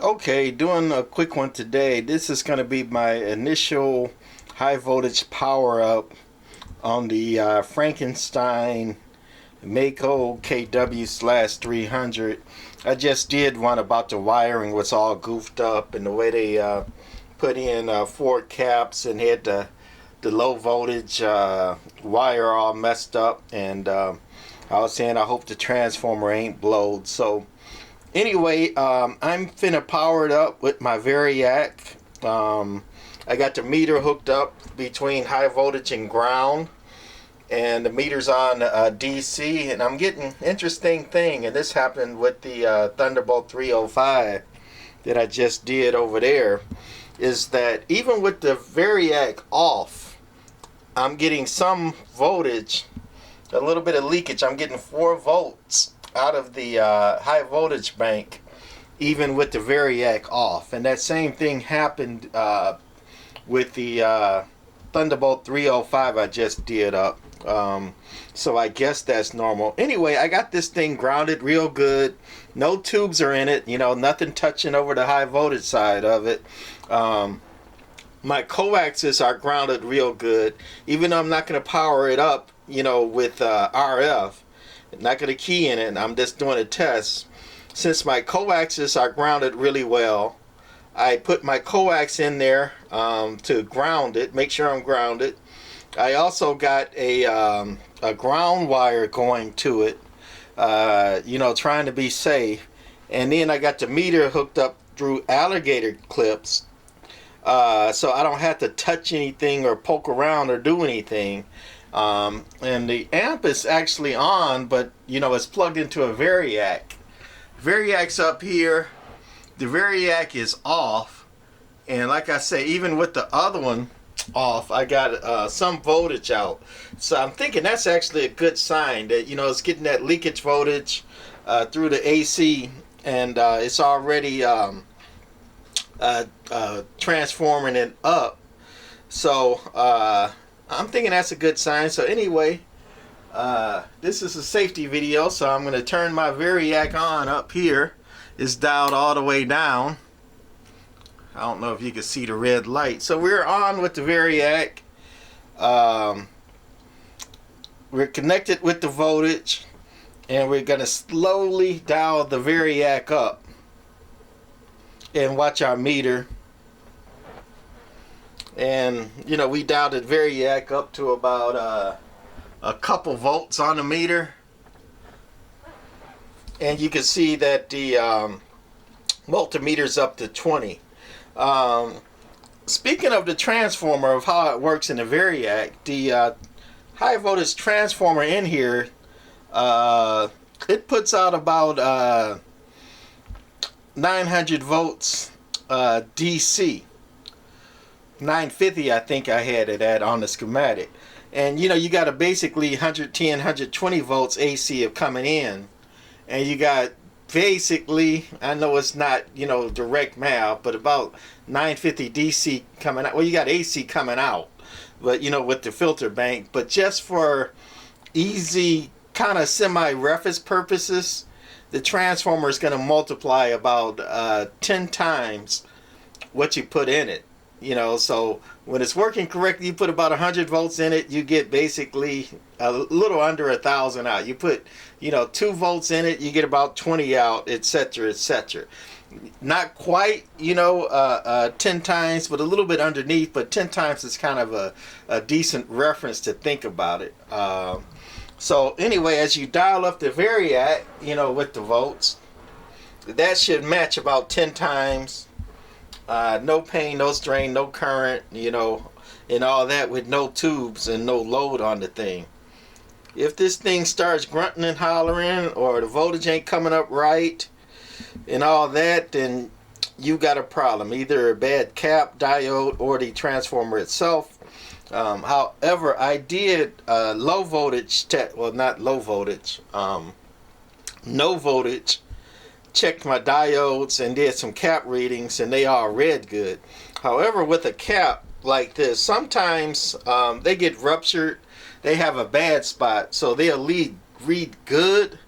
Okay, doing a quick one today. This is going to be my initial high voltage power up on the Frankenstein Maco KW slash 300. I just did one about the wiring was all goofed up and the way they put in four caps and had the low voltage wire all messed up. And I was saying I hope the transformer ain't blowed. So anyway, I'm finna power it up with my variac. I got the meter hooked up between high voltage and ground, and the meter's on DC, and I'm getting interesting thing, and this happened with the Thunderbolt 305 that I just did over there, is that even with the variac off, I'm getting some voltage, a little bit of leakage. I'm getting 4 volts out of the high voltage bank, even with the variac off. And that same thing happened with the Thunderbolt 305 I just did up. So I guess that's normal. Anyway, I got this thing grounded real good. No tubes are in it, nothing touching over the high voltage side of it. My coaxes are grounded real good, even though I'm not going to power it up, with RF. Not going to key in it. I'm just doing a test. Since my coaxes are grounded really well, I put my coax in there to ground it, make sure I'm grounded. I also got a ground wire going to it, trying to be safe. And then I got the meter hooked up through alligator clips, so I don't have to touch anything or poke around or do anything. And the amp is actually on, but it's plugged into a variac. Variac's up here. The variac is off, and like I say, even with the other one off, I got some voltage out. So I'm thinking that's actually a good sign that it's getting that leakage voltage through the AC, and it's already transforming it up. So I'm thinking that's a good sign. So anyway, this is a safety video, so I'm going to turn my variac on up here. It's dialed all the way down. I don't know if you can see the red light. So we're on with the variac. We're connected with the voltage, and we're going to slowly dial the variac up and watch our meter. And we dialed the variac up to about a couple volts on the meter, and you can see that the multimeter's up to 20. Speaking of the transformer, of how it works in the variac, the high voltage transformer in here, it puts out about 900 volts DC. 950 I think I had it at on the schematic. And you got a basically 110 120 volts AC of coming in, and you got basically, I know it's not direct math, but about 950 DC coming out. Well, you got AC coming out, but with the filter bank. But just for easy kind of semi-reference purposes, the transformer is going to multiply about 10 times what you put in it. So when it's working correctly, you put about 100 volts in it, you get basically a little under 1,000 out. You put 2 volts in it, you get about 20 out, etc., etc. Not quite 10 times, but a little bit underneath. But 10 times is kind of a decent reference to think about it. So anyway, as you dial up the variac, with the volts, that should match about 10 times. No pain, no strain, no current, and all that, with no tubes and no load on the thing. If this thing starts grunting and hollering, or the voltage ain't coming up right and all that, then you got a problem. Either a bad cap, diode, or the transformer itself. However, I did low voltage, not low voltage, no voltage, checked my diodes and did some cap readings, and they all read good. However, with a cap like this, sometimes they get ruptured. They have a bad spot, so they'll read good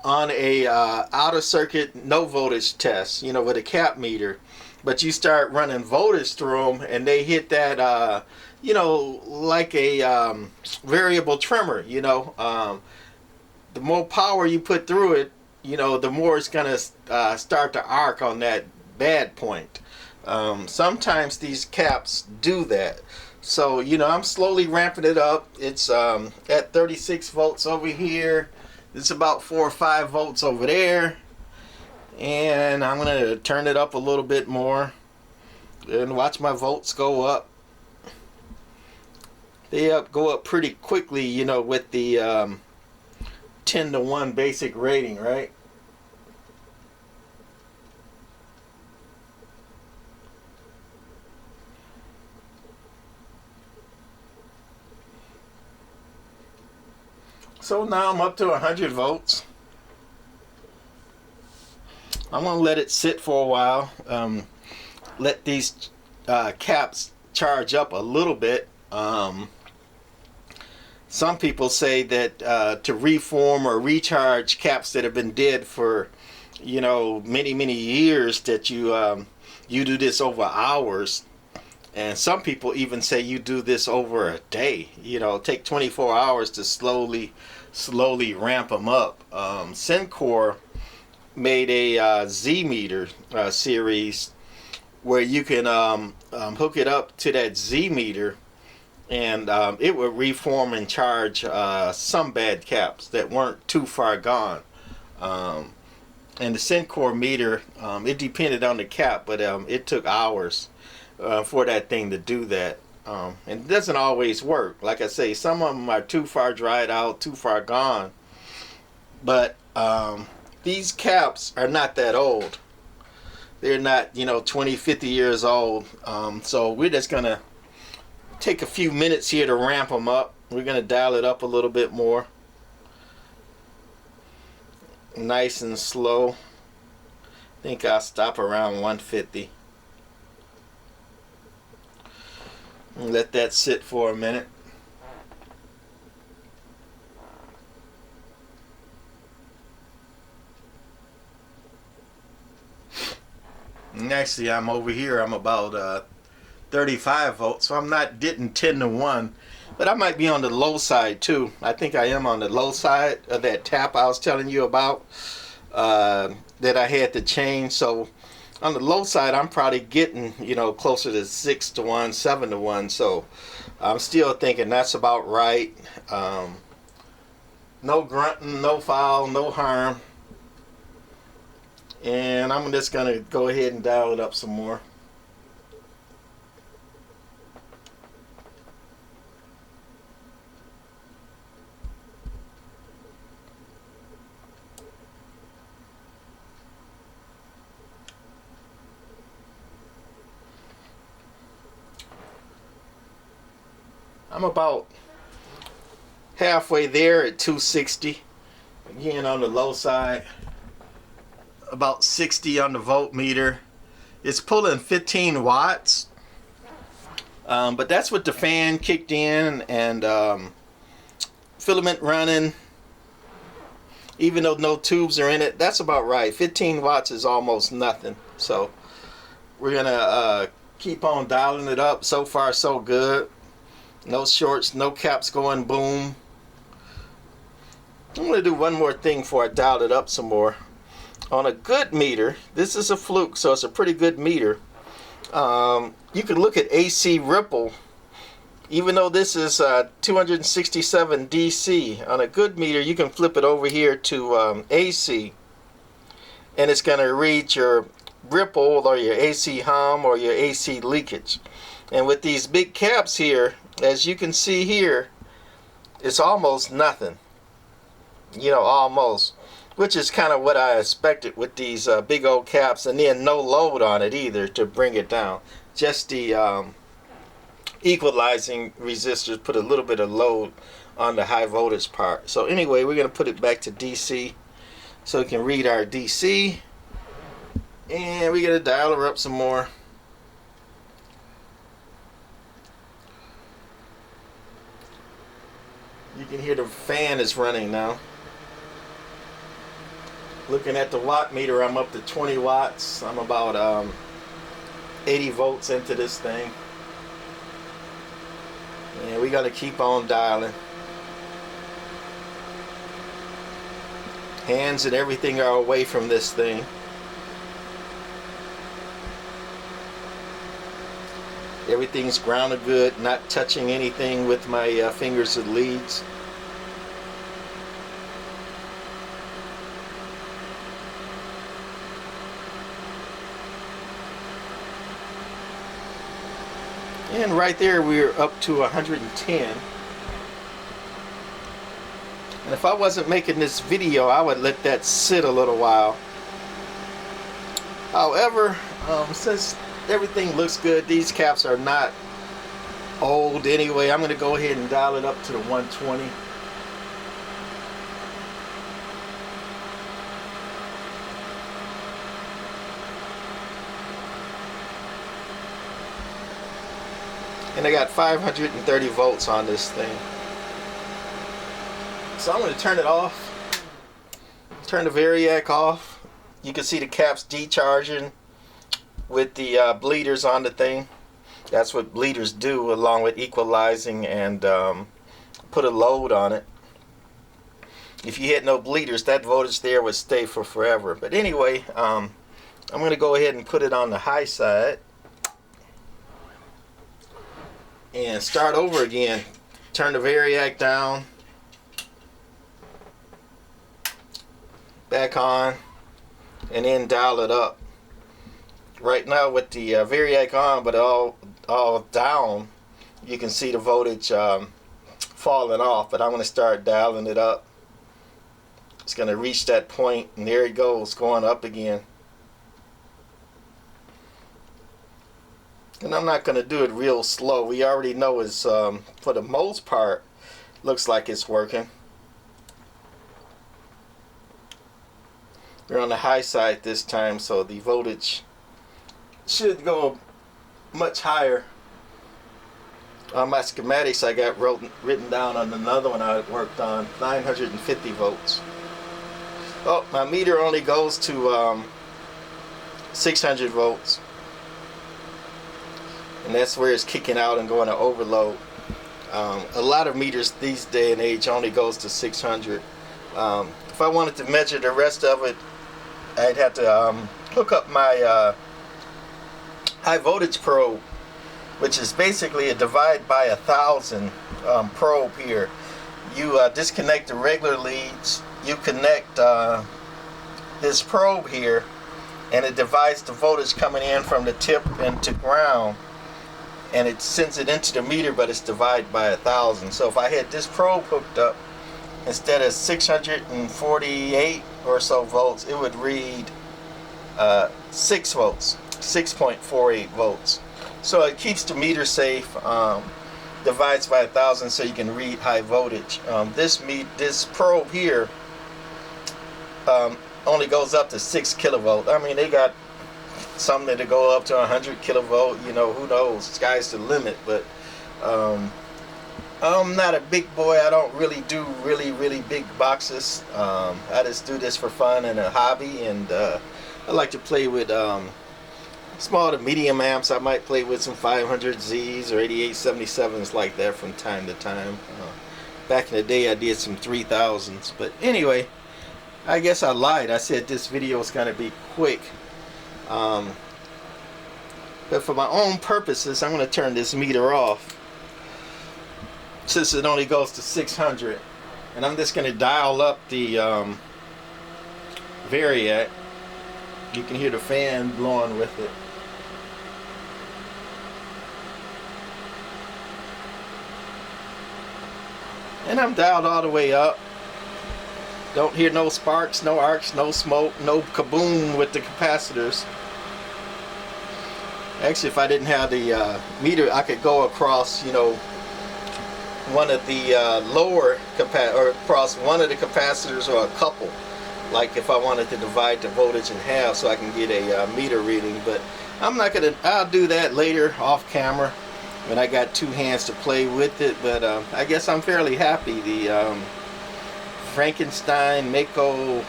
on a outer circuit no voltage test, you know, with a cap meter, but you start running voltage through them and they hit that, you know, like a variable tremor, you know. The more power you put through it, you know, the more it's going to start to arc on that bad point. Sometimes these caps do that. So, you know, I'm slowly ramping it up. It's at 36 volts over here. It's about 4 or 5 volts over there. And I'm going to turn it up a little bit more and watch my volts go up. They go up pretty quickly, you know, with the 10-to-1 basic rating, right? So now I'm up to 100 volts. I'm going to let it sit for a while. Let these caps charge up a little bit. Some people say that to reform or recharge caps that have been dead for, you know, many years, that you do this over hours. And some people even say you do this over a day. You know, take 24 hours to slowly ramp them up. Syncor made a Z meter series where you can hook it up to that Z meter, and it would reform and charge some bad caps that weren't too far gone. And the Syncor meter, it depended on the cap, but it took hours for that thing to do that. And it doesn't always work. Like I say, some of them are too far dried out, too far gone. But these caps are not that old. They're not, you know, 20, 50 years old. So we're just going to take a few minutes here to ramp them up. We're going to dial it up a little bit more. Nice and slow. I think I'll stop around 150. And let that sit for a minute. And actually, I'm over here. I'm about 35 volts, so I'm not getting 10-to-1, but I might be on the low side too. I think I am on the low side of that tap I was telling you about that I had to change. So on the low side, I'm probably getting, you know, closer to 6-to-1, 7-to-1. So I'm still thinking that's about right. No grunting, no foul, no harm. And I'm just going to go ahead and dial it up some more. I'm about halfway there at 260. Again, on the low side. About 60 on the voltmeter. It's pulling 15 watts. But that's with the fan kicked in and filament running. Even though no tubes are in it, that's about right. 15 watts is almost nothing. So we're going to keep on dialing it up. So far, so good. No shorts, no caps going boom. I'm going to do one more thing before I dial it up some more. On a good meter, this is a Fluke, so it's a pretty good meter. You can look at AC ripple, even though this is 267 DC. On a good meter, you can flip it over here to AC, and it's going to read your ripple or your AC hum or your AC leakage. And with these big caps here, as you can see here, it's almost nothing. You know, almost. Which is kind of what I expected with these big old caps, and then no load on it either to bring it down. Just the equalizing resistors put a little bit of load on the high voltage part. So anyway, we're going to put it back to DC so we can read our DC. And we're going to dial her up some more. You can hear the fan is running now. Looking at the watt meter, I'm up to 20 watts. I'm about 80 volts into this thing. And we got to keep on dialing. Hands and everything are away from this thing. Everything's grounded good, not touching anything with my fingers or leads. And right there we're up to 110. And if I wasn't making this video, I would let that sit a little while. However, since everything looks good, these caps are not old anyway, I'm going to go ahead and dial it up to the 120. And I got 530 volts on this thing. So I'm going to turn it off. Turn the variac off. You can see the caps decharging with the bleeders on the thing. That's what bleeders do, along with equalizing and put a load on it. If you hit no bleeders, that voltage there would stay for forever. But anyway, I'm going to go ahead and put it on the high side and start over again. Turn the variac down, back on, and then dial it up. Right now with the variac on but all down, you can see the voltage falling off, but I'm going to start dialing it up. It's going to reach that point, and there it goes, going up again. And I'm not going to do it real slow. We already know it's, for the most part, looks like it's working. We're on the high side this time, so the voltage should go much higher. On my schematics, I got written down on another one I worked on, 950 volts. Oh, my meter only goes to 600 volts. And that's where it's kicking out and going to overload. A lot of meters these day and age only goes to 600. If I wanted to measure the rest of it, I'd have to hook up my high voltage probe, which is basically a divide by 1,000 probe here. You disconnect the regular leads, you connect this probe here, and it divides the voltage coming in from the tip into ground, and it sends it into the meter, but it's divided by 1,000. So if I had this probe hooked up, instead of 648 or so volts, it would read 6 volts, 6.48 volts. So it keeps the meter safe, divides by 1,000 so you can read high voltage. This probe here only goes up to 6 kilovolt. I mean, they got some that go up to 100 kilovolt, you know, who knows, sky's the limit. But I'm not a big boy. I don't really do really big boxes. I just do this for fun and a hobby, and I like to play with small to medium amps. I might play with some 500Zs or 8877s like that from time to time. Back in the day I did some 3000s, but anyway, I guess I lied. I said this video is going to be quick. But for my own purposes, I'm going to turn this meter off, since it only goes to 600, and I'm just going to dial up the variac. You can hear the fan blowing with it. And I'm dialed all the way up. Don't hear no sparks, no arcs, no smoke, no kaboom with the capacitors. Actually, if I didn't have the meter, I could go across, you know, one of the lower or across one of the capacitors, or a couple, like if I wanted to divide the voltage in half so I can get a meter reading. But I'm not gonna, I'll do that later off camera when I got two hands to play with it. But I guess I'm fairly happy. The Frankenstein Maco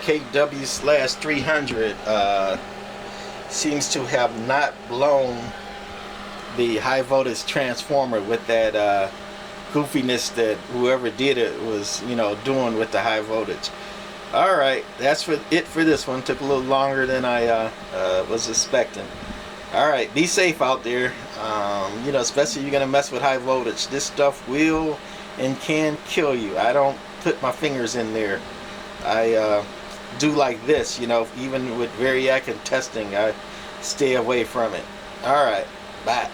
KW/300 seems to have not blown the high voltage transformer with that goofiness that whoever did it was, you know, doing with the high voltage. All right, that's it for this one. Took a little longer than I was expecting. All right, be safe out there. You know, especially if you're gonna mess with high voltage. This stuff will and can kill you. I don't put my fingers in there. I do like this, you know, even with variac and testing, I stay away from it. All right, bye.